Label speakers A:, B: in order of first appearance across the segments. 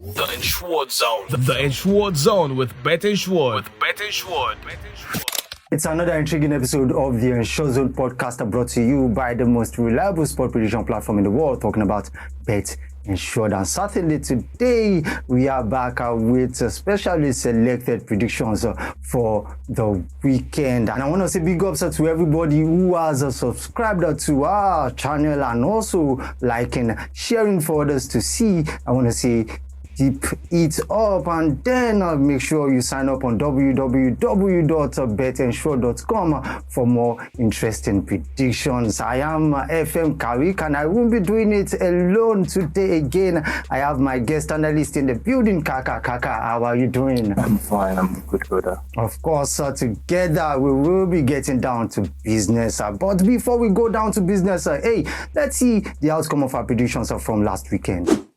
A: The Insured Zone. The Insured Zone with Bet Insured.
B: It's another intriguing episode of the Insured Zone podcast brought to you by the most reliable sport prediction platform in the world, talking about Bet Insured. And certainly today we are back with specially selected predictions for the weekend. And I want to say big ups to everybody who has subscribed to our channel and also liking, sharing for others to see. I want to say keep it up, and then make sure you sign up on www.betinsure.com for more interesting predictions. I am FM Karik and I won't be doing it alone today again. I have my guest analyst in the building, Kaka. How are you doing?
C: I'm fine, I'm good, brother.
B: Of course, together we will be getting down to business. But before we go down to business, hey, let's see the outcome of our predictions from last weekend.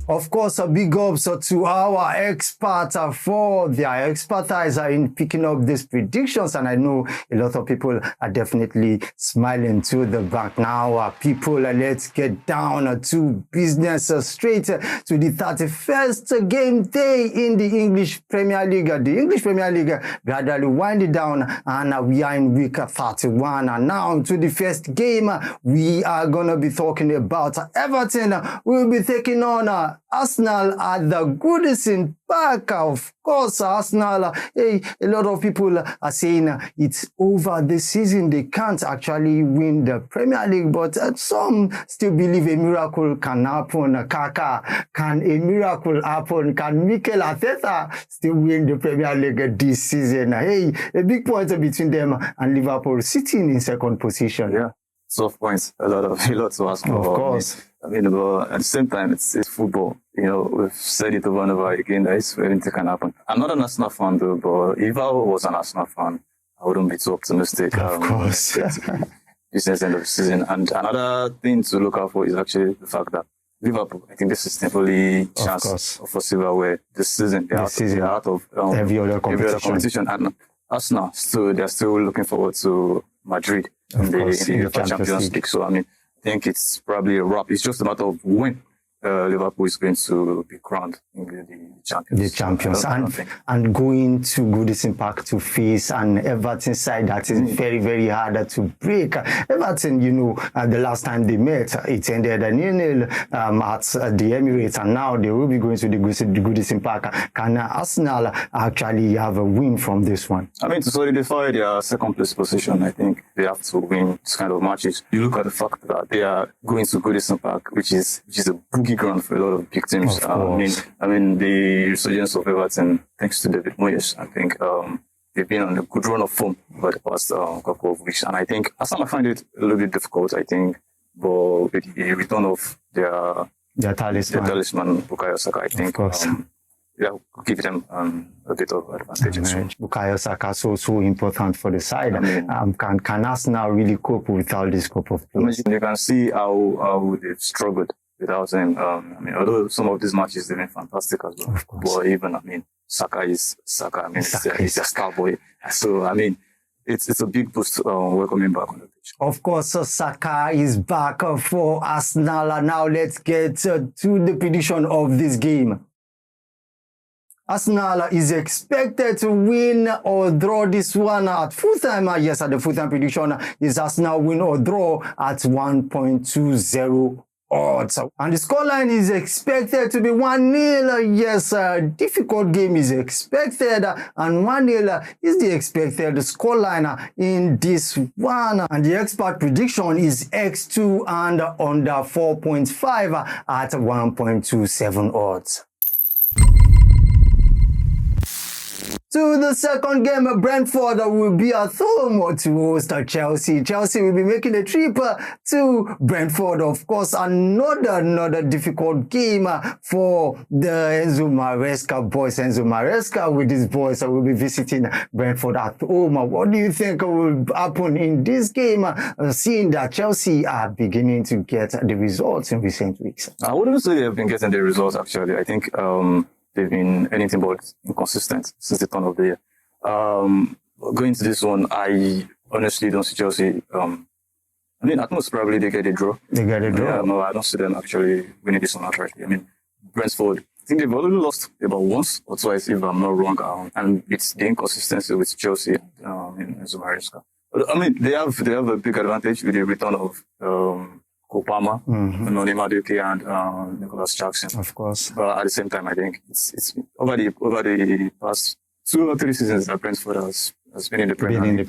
B: Of course, big ups to our experts for their expertise in picking up these predictions. And I know a lot of people are definitely smiling to the back now. People, let's get down to business straight to the 31st game day in the English Premier League. The English Premier League gradually winding down and we are in week 31. And now to the first game, we are going to be talking about Everton. We'll be taking on Arsenal at the Goodison Park. Of course, Arsenal, hey, a lot of people are saying it's over this season. They can't actually win the Premier League, but some still believe a miracle can happen. Kaka, can a miracle happen? Can Mikel Arteta still win the Premier League this season? Hey, a big point between them and Liverpool sitting in second position.
C: Yeah, soft points. A lot to ask for.
B: Of course.
C: I mean, but at the same time, it's football. You know, we've said it over and over again that anything can happen. I'm not an Arsenal fan though, but if I was an Arsenal fan, I wouldn't be too optimistic.
B: Of course.
C: Business end of the season. And another thing to look out for is actually the fact that Liverpool, I think this is definitely chance of a silverware this season. They're out of
B: every other competition.
C: And Arsenal, they're still looking forward to Madrid in the Champions League. So, I mean, I think it's probably a wrap. It's just a matter of when Liverpool is going to be crowned in the champions.
B: The champions. And going to Goodison Park to face an Everton side that is very, very hard to break. Everton, you know, the last time they met, it ended 0-0 at the Emirates, and now they will be going to the Goodison Park. Can Arsenal actually have a win from this one?
C: I mean, to solidify their second place position, I think they have to win this kind of matches. You look at the fact that they are going to Goodison Park, which is a boogie ground for a lot of big teams. I mean, the resurgence of Everton, thanks to David Moyes, I think they've been on a good run of form over the past couple of weeks. And I think Arsenal find it a little bit difficult, I think, but with the return of their talisman, Bukayo Saka, I think, give them a bit of advantage.
B: Bukayo Saka so important for the side. I mean, can Arsenal really cope with all this group of players?
C: You can see how they've struggled without him. I mean, although some of these matches they've been fantastic as well. But even, I mean, Saka is Saka. I mean, he's a star boy. So, I mean, it's a big boost welcoming back on the pitch.
B: Of course, Saka is back for Arsenal. Now let's get to the prediction of this game. Arsenal is expected to win or draw this one at full time. Yes, at the full time prediction is Arsenal win or draw at 1.20 odds. And the scoreline is expected to be 1-0. Yes, difficult game is expected, and 1-0 is the expected scoreline in this one. And the expert prediction is X2 and under 4.5 at 1.27 odds. To the second game, Brentford will be at home to host Chelsea. Chelsea will be making a trip to Brentford. Of course, another difficult game for the Enzo Maresca boys. Enzo Maresca with his boys will be visiting Brentford at home. What do you think will happen in this game, seeing that Chelsea are beginning to get the results in recent weeks?
C: I wouldn't say they've been getting the results, actually. I think they've been anything but inconsistent since the turn of the year. Going to this one, I honestly don't see Chelsea. I mean, at most probably they get a draw.
B: They get a draw?
C: Yeah, no, I don't see them actually winning this one outrightly. I mean, Brentford, I think they've already lost about once or twice, if I'm not wrong. And it's the inconsistency with Chelsea in Enzo Maresca. I mean, they have a big advantage with the return of Kopama, Noni Madueke, and Nicholas Jackson.
B: Of course.
C: But at the same time, I think it's over the past 2 or 3 seasons that Brentford has been in the Premier League.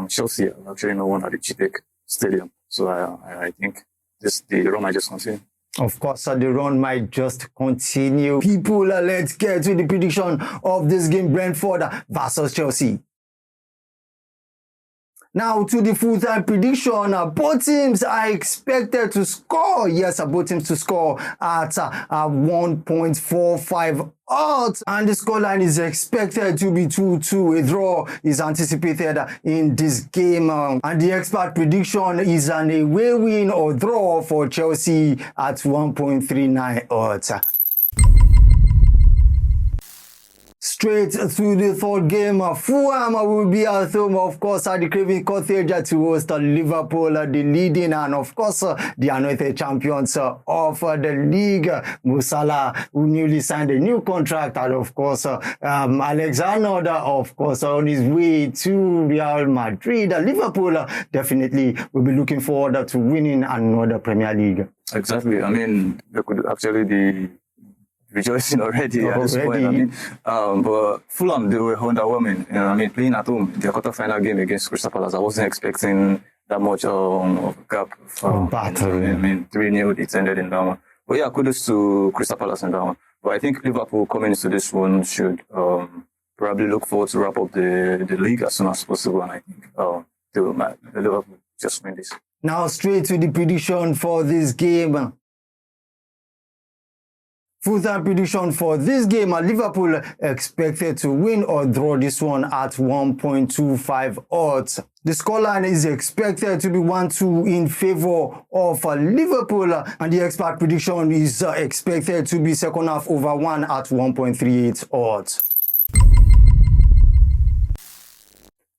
C: Chelsea have actually not won at the Chitek Stadium. So I think the run might just continue.
B: Of course, the run might just continue. People, let's get to the prediction of this game, Brentford versus Chelsea. Now to the full-time prediction, both teams are expected to score. Yes, both teams to score at 1.45 odds, and the scoreline is expected to be 2-2. A draw is anticipated in this game, and the expert prediction is an away win or draw for Chelsea at 1.39 odds. Straight through the third game, Fulham will be at home, of course, at the Craven Cottage to host Liverpool, the leading and, of course, the anointed champions of the league. Mo Salah, who newly signed a new contract, and, of course, Alexander, of course, on his way to Real Madrid. Liverpool definitely will be looking forward to winning another Premier League.
C: Exactly. I mean, they could actually be rejoicing already at this point. I mean, but Fulham, they were underwhelming. I mean, playing at home, their quarter-final game against Crystal Palace, I wasn't expecting that much of a gap.
B: Battle.
C: I mean, 3-0, it ended in that one. But yeah, kudos to Crystal Palace in that one. But I think Liverpool coming into this one should probably look forward to wrap up the league as soon as possible. And I think they will Liverpool just win this.
B: Now straight to the prediction for this game. Full-time prediction for this game, Liverpool expected to win or draw this one at 1.25 odds. The scoreline is expected to be 1-2 in favor of Liverpool, and the expert prediction is expected to be second half over 1 at 1.38 odds.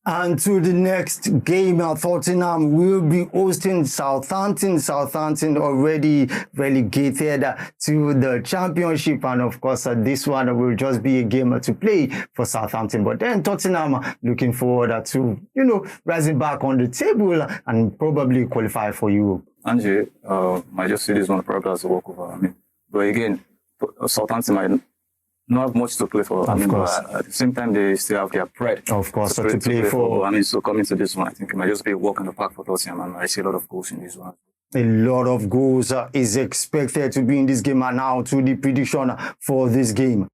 B: And to the next game, Tottenham will be hosting Southampton. Southampton already relegated to the championship. And of course, this one will just be a game to play for Southampton. But then Tottenham looking forward to, rising back on the table and probably qualify for Europe.
C: Angie, might just see this one probably as a walkover. I mean, but again, Southampton might not have much to play for.
B: Of course.
C: But at the same time, they still have their pride.
B: Of course, to play for.
C: I mean, so coming to this one, I think it might just be a walk in the park for Tottenham, and I see a lot of goals in this one.
B: A lot of goals is expected to be in this game, and now to the prediction for this game.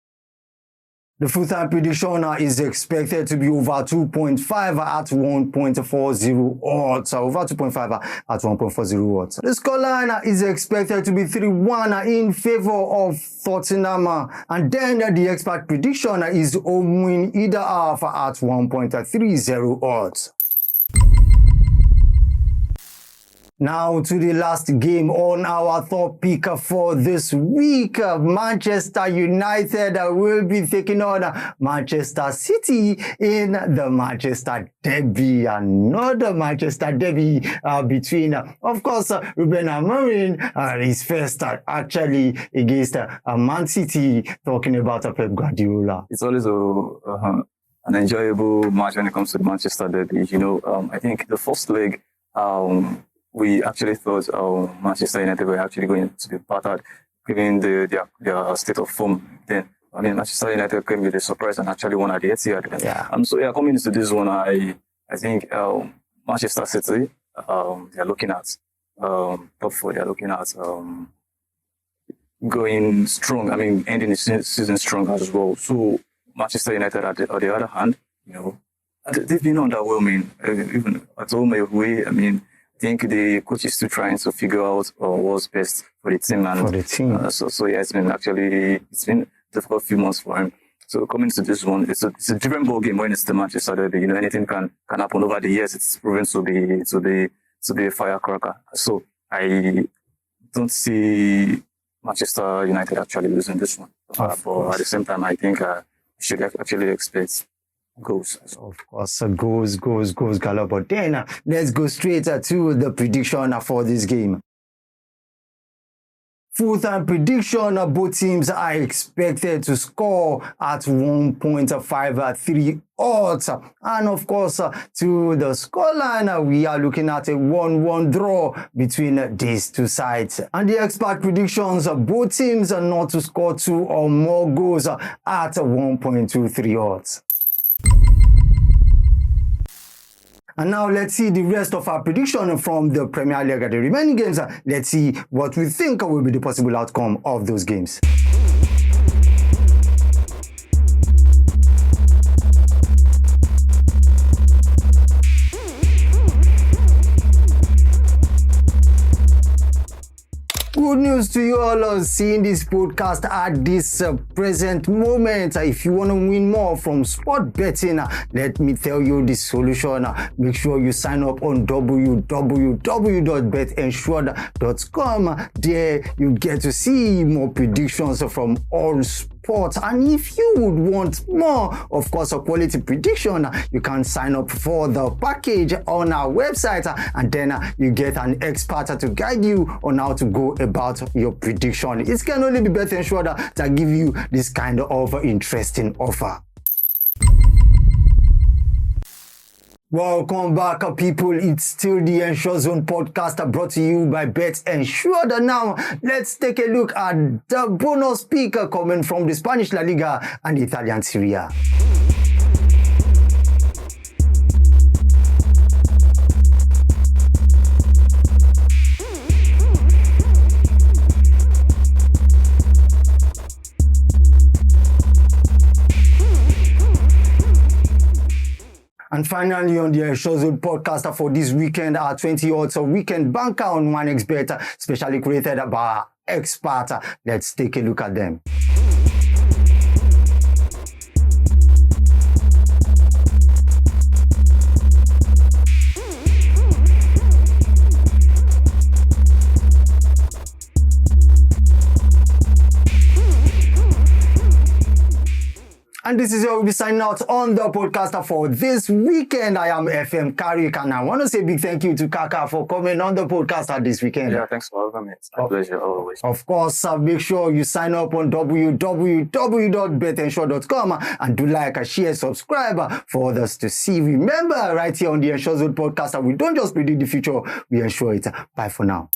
B: The full-time prediction is expected to be over 2.5 at 1.40 odds. Over 2.5 at 1.40 odds. The scoreline is expected to be 3-1 in favor of Tottenham. And then the expert prediction is home win either half at 1.30 odds. Now to the last game on our top pick for this week. Manchester United will be taking on Manchester City in the Manchester Derby. Another Manchester Derby between, of course, Ruben Amorim, his first actually against Man City, talking about Pep Guardiola.
C: It's always an enjoyable match when it comes to the Manchester Derby. I think the first leg, we actually thought Manchester United were actually going to be battered, given their state of form then. I mean, Manchester United came with a surprise and actually won at the Etihad.
B: Yeah.
C: Coming into this one, I think Manchester City, they're looking at top 4. They're looking at going strong. I mean, ending the season strong as well. So Manchester United, on the other hand, they've been underwhelming, even at home away. I mean, I think the coach is still trying to figure out what's best for the team. And so yeah, it's been a difficult few months for him. So coming to this one, it's a different ball game when it's the Manchester derby. Anything can happen. Over the years. It's proven to be a firecracker. So I don't see Manchester United actually losing this one. But at the same time, I think we should actually expect goals.
B: Of course, goals, Gala. But then let's go straight to the prediction for this game. Full-time prediction, both teams are expected to score at 1.53 odds. And of course, to the scoreline, we are looking at a 1-1 draw between these two sides. And the expert predictions, both teams are not to score 2 or more goals at 1.23 odds. And now let's see the rest of our prediction from the Premier League at the remaining games. Let's see what we think will be the possible outcome of those games. Good news to you all seeing this podcast at this present moment. If you want to win more from sport betting, let me tell you the solution. Make sure you sign up on www.betensured.com. There you get to see more predictions from all sports. And if you would want more, of course, a quality prediction, you can sign up for the package on our website, and then you get an expert to guide you on how to go about your prediction. It can only be Bet Ensured that give you this kind of interesting offer. Welcome back, people. It's still the Ensure Zone podcast brought to you by Bet Ensured. Now, let's take a look at the bonus pick coming from the Spanish La Liga and the Italian Serie A. And finally, on the Ensure Zone podcast for this weekend, our 20 odds weekend banker on 1xBet, specially created by our expert. Let's take a look at them. And this is where we'll be signing out on the podcast for this weekend. I am FM Karik, and I want to say big thank you to Kaka for coming on the podcast this weekend.
C: Yeah, thanks for having me. It's my pleasure always.
B: Of course, make sure you sign up on www.betensure.com and do like, share, subscribe for others to see. Remember, right here on the Ensure Zone podcast, we don't just predict the future, we ensure it. Bye for now.